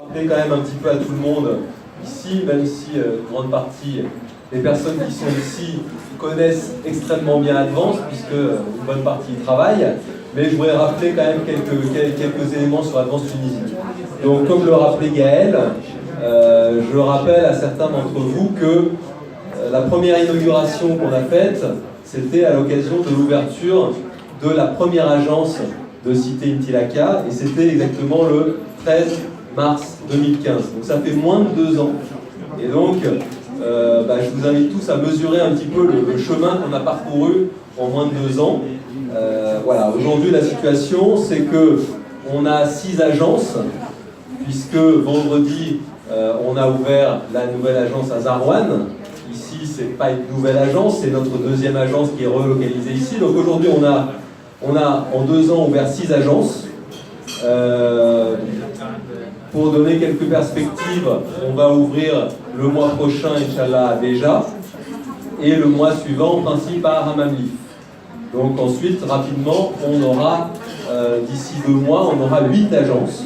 Rappeler quand même un petit peu à tout le monde ici, même si grande partie des personnes qui sont ici connaissent extrêmement bien Advance, puisque une bonne partie y travaille, mais je voudrais rappeler quand même quelques éléments sur Advance Tunisie. Donc comme le rappelait Gaël, je rappelle à certains d'entre vous que la première inauguration qu'on a faite, c'était à l'occasion de l'ouverture de la première agence de Cité Intilaka, et c'était exactement le 13 mars 2015. Donc ça fait moins de 2 ans. Et donc, je vous invite tous à mesurer un petit peu le chemin qu'on a parcouru en moins de 2 ans. Voilà, aujourd'hui la situation, c'est que on a 6 agences, puisque vendredi, on a ouvert la nouvelle agence à Zarouane. Ici, c'est pas une nouvelle agence, c'est notre deuxième agence qui est relocalisée ici. Donc aujourd'hui, on a en 2 ans ouvert 6 agences. Pour donner quelques perspectives, on va ouvrir le mois prochain, Inch'Allah, à Béja, et le mois suivant, en principe, à Hamamlif. Donc ensuite, rapidement, on aura, d'ici 2 mois, on aura 8 agences.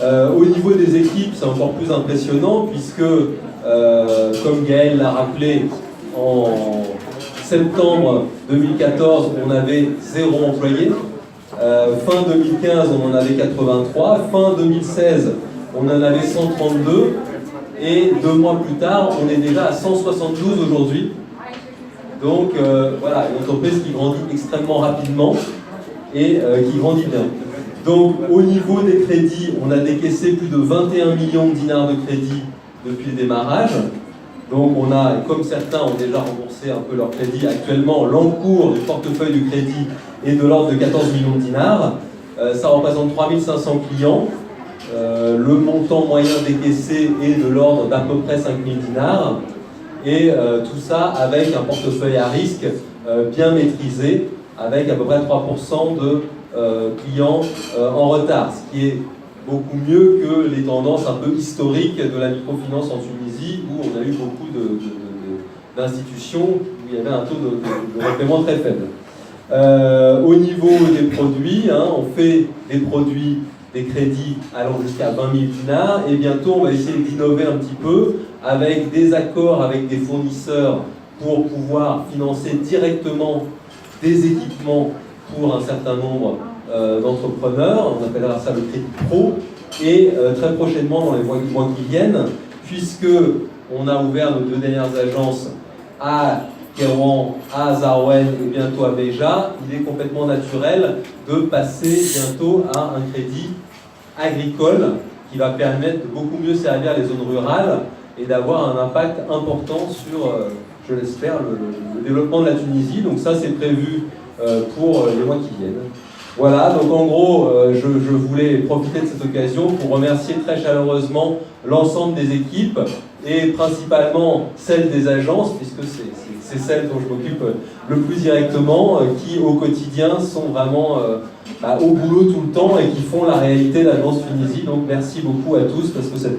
Au niveau des équipes, c'est encore plus impressionnant, puisque, comme Gaël l'a rappelé, en septembre 2014, on avait 0 employé. Fin 2015, on en avait 83. Fin 2016, on en avait 132. Et 2 mois plus tard, on est déjà à 172 aujourd'hui. Donc voilà, une entreprise qui grandit extrêmement rapidement et qui grandit bien. Donc au niveau des crédits, on a décaissé plus de 21 millions de dinars de crédit depuis le démarrage. Donc on a, comme certains ont déjà remboursé un peu leur crédit, actuellement l'encours du portefeuille du crédit est de l'ordre de 14 millions de dinars. Ça représente 3500 clients. Le montant moyen décaissé est de l'ordre d'à peu près 5000 dinars. Et tout ça avec un portefeuille à risque bien maîtrisé, avec à peu près 3% de clients en retard, ce qui est beaucoup mieux que les tendances un peu historiques de la microfinance en Tunisie, où on a eu beaucoup d'institutions où il y avait un taux de repaiement très faible. Au niveau des produits, on fait des produits, des crédits allant jusqu'à 20 000 dinars, et bientôt on va essayer d'innover un petit peu avec des accords avec des fournisseurs pour pouvoir financer directement des équipements pour un certain nombre d'entrepreneurs. On appellera ça le crédit pro, et très prochainement dans les mois qui viennent, puisque on a ouvert nos 2 dernières agences à Kérouan, à Zarouane et bientôt à Béja, il est complètement naturel de passer bientôt à un crédit agricole qui va permettre de beaucoup mieux servir les zones rurales et d'avoir un impact important sur, je l'espère, le développement de la Tunisie. Donc ça, c'est prévu pour les mois qui viennent. Voilà, donc en gros, je voulais profiter de cette occasion pour remercier très chaleureusement l'ensemble des équipes et principalement celles des agences, puisque c'est celles dont je m'occupe le plus directement, qui au quotidien sont vraiment au boulot tout le temps et qui font la réalité d'Advance Tunisie. Donc merci beaucoup à tous, parce que cette